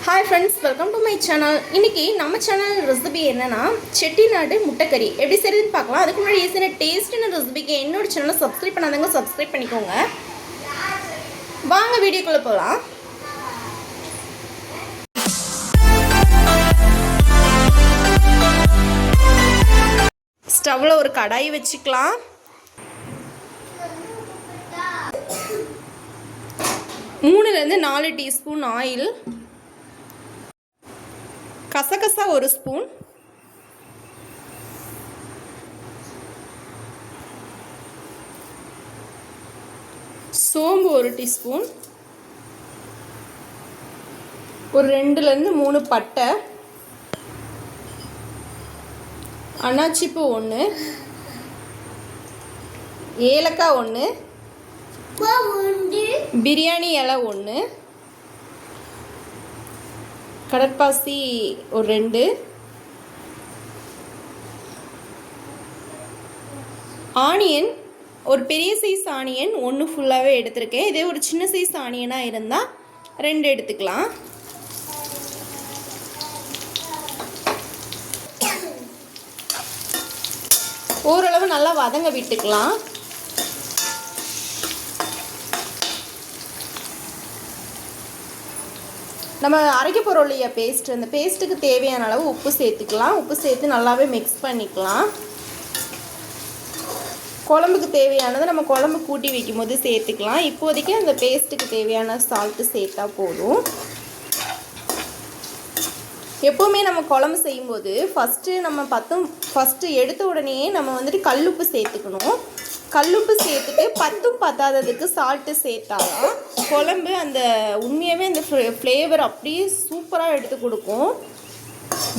Hi friends, welcome to my channel. இன்னைக்கு நம்ம channel recipe என்னன்னா செட்டிநாடு முட்டைக்கறி எப்படி செய்யறதுன்னு பார்க்கலாம். அதுக்கு முன்னாடி ஈஸியான டேஸ்டான ரெசிபிக்கு என்னோட சேனலை சப்ஸ்கிரைப் பண்ணாதவங்க சப்ஸ்கிரைப் பண்ணிக்கோங்க. வாங்க வீடியோக்குள்ள போலாம். ஸ்டவ்ல ஒரு கடாய் வச்சுக்கலாம். மூணுலேருந்து 4 டீஸ்பூன் ஆயில், கசகசா 1 ஸ்பூன், சோம்பு 1 டீஸ்பூன், ஒரு 2லேருந்து 3 பட்டை, அன்னாச்சிப்பூ 1, ஏலக்காய் 1, பிரியாணி இலை 1, கடற்பாசி ஒரு 2, ஆனியன் ஒரு பெரிய சைஸ் ஆனியன் 1 ஃபுல்லாகவே எடுத்திருக்கேன். இதே ஒரு சின்ன சைஸ் ஆனியனாக இருந்தால் 2 எடுத்துக்கலாம். ஓரளவு நல்லா வதங்க விட்டுக்கலாம். நம்ம அரைக்க போகிறோம் இல்லையா பேஸ்ட், அந்த பேஸ்ட்டுக்கு தேவையான அளவு உப்பு சேர்த்துக்கலாம். உப்பு சேர்த்து நல்லாவே மிக்ஸ் பண்ணிக்கலாம். குழம்புக்கு தேவையானதை நம்ம குழம்பு கூட்டி வைக்கும் போது சேர்த்துக்கலாம். இப்போதைக்கு அந்த பேஸ்ட்டுக்கு தேவையான சால்ட்டு சேர்த்தா போதும். எப்போவுமே நம்ம குழம்பு செய்யும்போது ஃபஸ்ட்டு எடுத்த உடனே நம்ம வந்துட்டு கல்லுப்பு சேர்த்துக்கணும். கல்லுப்பு சேர்த்துட்டு பத்தாததுக்கு சால்ட்டு சேர்த்தாதான் குழம்பு அந்த உண்மையாகவே அந்த ஃப்ளேவர் அப்படியே சூப்பராக எடுத்து கொடுக்கும்.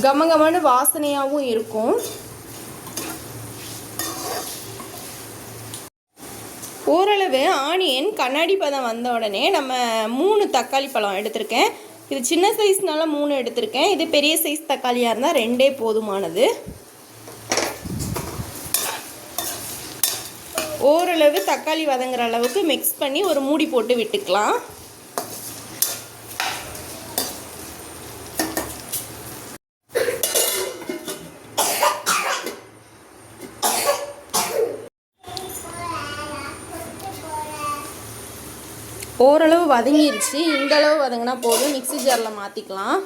கமகமான வாசனையாகவும் இருக்கும். ஓரளவு ஆனியன் கண்ணாடி பதம் வந்த உடனே நம்ம 3 தக்காளி பழம் எடுத்திருக்கேன். இது சின்ன சைஸ்னால 3 எடுத்திருக்கேன். இது பெரிய சைஸ் தக்காளியாக இருந்தால் 2 போதுமானது. ஓரளவு தக்காளி வதங்குற அளவுக்கு மிக்ஸ் பண்ணி ஒரு மூடி போட்டு விட்டுக்கலாம். ஓரளவு வதங்கிருச்சு. இந்த அளவு வதங்கினா போதும். மிக்ஸி ஜாரில் மாற்றிக்கலாம்.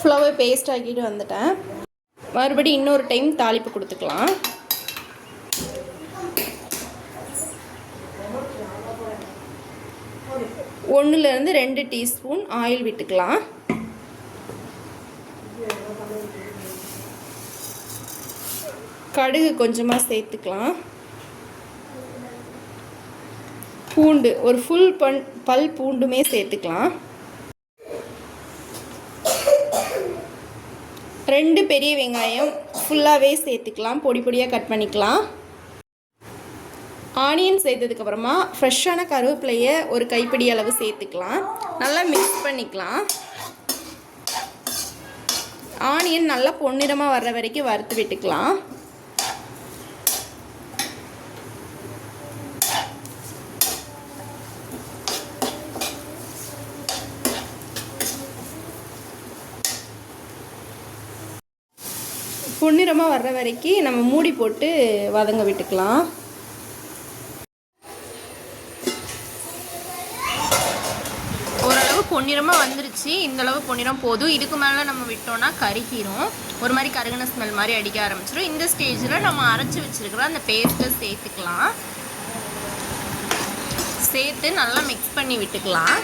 ஃபுல்லாகவே பேஸ்ட் ஆக்கிட்டு வந்துட்டேன். மறுபடியும் இன்னொரு டைம் தாளிப்பு கொடுத்துக்கலாம். ஒன்றுலேருந்து 2 டீஸ்பூன் ஆயில் விட்டுக்கலாம். கடுகு கொஞ்சமாக சேர்த்துக்கலாம். பூண்டு ஒரு ஃபுல் பல் பூண்டுமே சேர்த்துக்கலாம். 2 பெரிய வெங்காயம் ஃபுல்லாகவே சேர்த்துக்கலாம். பொடி பொடியாக கட் பண்ணிக்கலாம். ஆனியன் சேர்த்ததுக்கப்புறமா ஃப்ரெஷ்ஷான கருவேப்பிலையை ஒரு கைப்பிடி அளவு சேர்த்துக்கலாம். நல்லா மிக்ஸ் பண்ணிக்கலாம். ஆனியன் நல்லா பொன்னிறமாக வர்ற வரைக்கும் வறுத்து விட்டுக்கலாம். பொன்னிறமாக வர்ற வரைக்கும் நம்ம மூடி போட்டு வதங்க விட்டுக்கலாம். ஓரளவு பொன்னிறமாக வந்துருச்சு. இந்தளவு பொன்னிறம் போதும். இதுக்கு மேலே நம்ம விட்டோம்னா கருகிரும். ஒரு மாதிரி கருகின ஸ்மெல் மாதிரி அடிக்க ஆரம்பிச்சிடும். இந்த ஸ்டேஜில் நம்ம அரைச்சி வச்சுருக்கிற அந்த பேஸ்ட்டை சேர்த்துக்கலாம். சேர்த்து நல்லா மிக்ஸ் பண்ணி விட்டுக்கலாம்.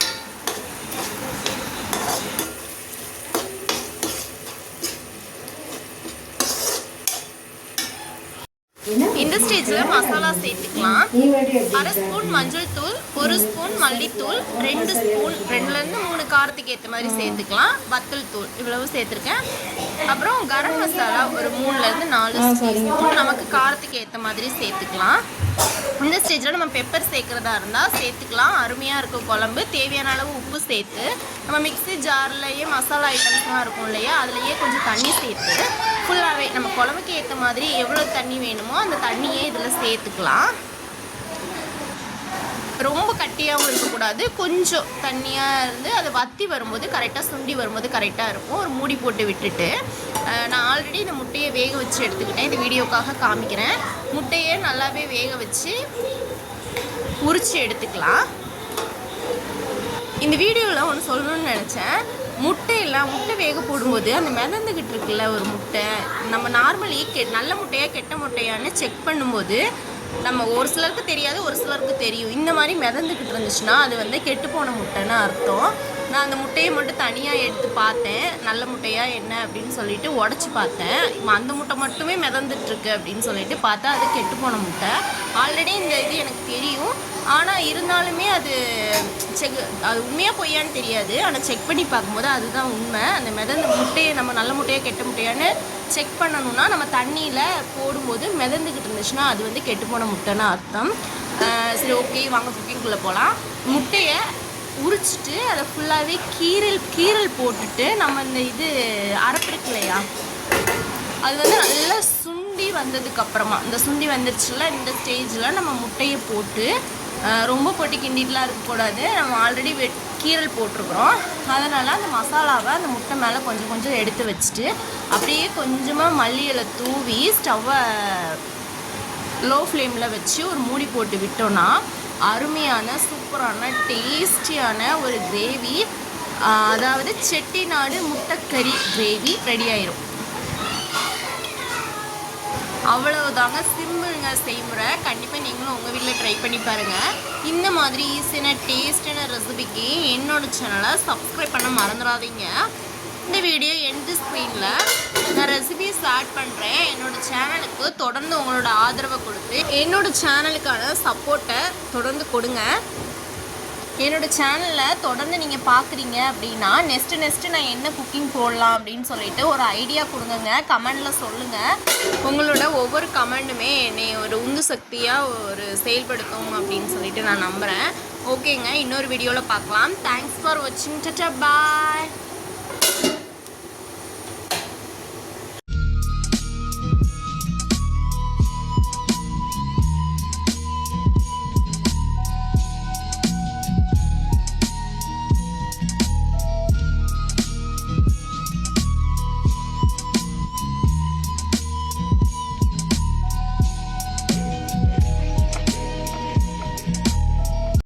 இந்த ஸ்டேஜில் மசாலா சேர்த்துக்கலாம். 1/2 ஸ்பூன் மஞ்சள் தூள், 1 ஸ்பூன் மல்லித்தூள், 2 ஸ்பூன் 2லேருந்து 3 காரத்துக்கு ஏற்ற மாதிரி சேர்த்துக்கலாம். வத்தல் தூள் இவ்வளவு சேர்த்துருக்கேன். அப்புறம் கரம் மசாலா ஒரு 3லேருந்து 4 ஸ்பூன் நமக்கு காரத்துக்கு ஏற்ற மாதிரி சேர்த்துக்கலாம். இந்த ஸ்டேஜில் நம்ம பெப்பர் சேர்க்குறதா இருந்தால் சேர்த்துக்கலாம். அருமையாக இருக்கும் குழம்பு. தேவையான அளவு உப்பு சேர்த்து நம்ம மிக்ஸி ஜார்லேயே மசாலா ஐட்டம்ஸ்லாம் இருக்கும் இல்லையா, அதுலேயே கொஞ்சம் தண்ணி சேர்த்து ஃபுல்லாகவே நம்ம குழம்புக்கு ஏற்ற மாதிரி எவ்வளோ தண்ணி வேணுமோ அந்த தண்ணியே இதில் சேர்த்துக்கலாம். ரொம்ப கட்டியாகவும் இருக்கக்கூடாது, கொஞ்சம் தண்ணியாக இருந்து அதை வற்றி வரும்போது கரெக்டாக சுண்டி வரும்போது கரெக்டாக இருக்கும். ஒரு மூடி போட்டு விட்டுட்டு நான் ஆல்ரெடி இந்த முட்டையை வேக வச்சு எடுத்துக்கிட்டேன். இந்த வீடியோக்காக காமிக்கிறேன். முட்டையை நல்லாவே வேக வச்சு உரித்து எடுத்துக்கலாம். இந்த வீடியோவில் ஒன்று சொல்லணும்னு நினச்சேன். முட்டை வேக போடும்போது அந்த மிதந்துக்கிட்டு இருக்குல்ல ஒரு முட்டை, நம்ம நார்மலி நல்ல முட்டையா கெட்ட முட்டையான்னு செக் பண்ணும்போது நம்ம ஒரு சிலருக்கு தெரியாது, ஒரு சிலருக்கு தெரியும். இந்த மாதிரி மிதந்துக்கிட்டு இருந்துச்சுன்னா அது வந்து கெட்டு போன முட்டைன்னு அர்த்தம். நான் அந்த முட்டையை மட்டும் தனியாக எடுத்து பார்த்தேன், நல்ல முட்டையா என்ன அப்படின்னு சொல்லிட்டு உடச்சி பார்த்தேன். அந்த முட்டை மட்டுமே மிதந்துட்டுருக்கு அப்படின்னு சொல்லிட்டு பார்த்தா அது கெட்டு போன முட்டை. ஆல்ரெடி இந்த இது எனக்கு தெரியும், ஆனால் இருந்தாலுமே அது உண்மையாக பொய்யான்னு தெரியாது. ஆனால் செக் பண்ணி பார்க்கும்போது அதுதான் உண்மை. அந்த மிதந்த முட்டையை நம்ம நல்ல முட்டையாக கெட்ட முட்டையான்னு செக் பண்ணணும்னா நம்ம தண்ணியில் போடும்போது மிதந்துக்கிட்டு இருந்துச்சுன்னா அது வந்து கெட்டு போன முட்டைன்னு அர்த்தம். சரி, ஓகே, வாங்க குக்கிங்குள்ளே போகலாம். முட்டையை உரிச்சிட்டு அதை ஃபுல்லாகவே கீரல் போட்டுட்டு நம்ம இந்த இது அரைப்பிருக்கு இல்லையா, அது வந்து நல்லா சுண்டி வந்ததுக்கப்புறமா, இந்த சுண்டி வந்துருச்சுல இந்த ஸ்டேஜில் நம்ம முட்டையை போட்டு ரொம்ப போட்டு கிண்டிட்டுலாம் இருக்கக்கூடாது. நம்ம ஆல்ரெடி கீரல் போட்டிருக்குறோம், அதனால் அந்த மசாலாவை அந்த முட்டை மேலே கொஞ்சம் கொஞ்சம் எடுத்து வச்சுட்டு அப்படியே கொஞ்சமாக மல்லி இலை தூவி ஸ்டவ்வை லோ ஃப்ளேமில் வச்சு ஒரு மூடி போட்டு விட்டோன்னா அருமையான சூப்பரான டேஸ்டியான ஒரு கிரேவி, அதாவது செட்டிநாடு முட்டைக்கறி கிரேவி ரெடி ஆயிரும். அவ்வளவுதாங்க, சிம்பிளுங்க செய்முறை. கண்டிப்பாக நீங்களும் உங்கள் வீட்டில் ட்ரை பண்ணி பாருங்கள். இந்த மாதிரி ஈஸியான டேஸ்டான ரெசிபிக்கு என்னோடய சேனலை சப்ஸ்கிரைப் பண்ண மறந்துடாதீங்க. இந்த வீடியோ எண்ட் ஸ்க்ரீனில் நான் ரெசிபிஸ் ஆட் பண்ணுறேன். என்னோடய சேனலுக்கு தொடர்ந்து உங்களோட ஆதரவை கொடுத்து என்னோடய சேனலுக்கான சப்போர்ட்டை தொடர்ந்து கொடுங்க. என்னோடய சேனலில் தொடர்ந்து நீங்கள் பார்க்குறீங்க அப்படின்னா நெக்ஸ்ட்டு நான் என்ன குக்கிங் போடலாம் அப்படின்னு சொல்லிட்டு ஒரு ஐடியா கொடுங்க, கமெண்டில் சொல்லுங்கள். உங்களோட ஒவ்வொரு கமெண்ட்டுமே என்னை ஒரு உந்து சக்தியாக ஒரு செயல்படுத்தும் அப்படின்னு சொல்லிட்டு நான் நம்புகிறேன். ஓகேங்க, இன்னொரு வீடியோவில் பார்க்கலாம். தேங்க்ஸ் ஃபார் வாட்சிங். டாடா, பாய்.